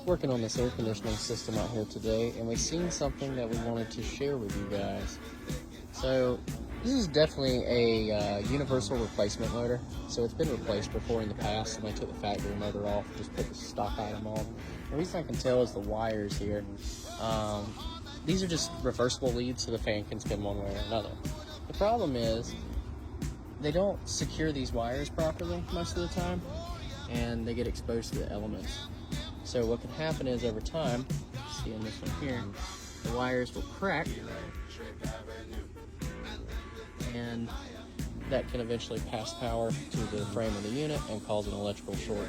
working on this air conditioning system out here today, and we've seen something that we wanted to share with you guys. So this is definitely a universal replacement motor. So it's been replaced before in the past, and I took the factory motor off, just put the stock item on. The reason I can tell is the wires here. These are just reversible leads, so the fan can spin one way or another. The problem is they don't secure these wires properly most of the time, and they get exposed to the elements. So what can happen is over time, see in this one here, the wires will crack, and that can eventually pass power to the frame of the unit and cause an electrical short.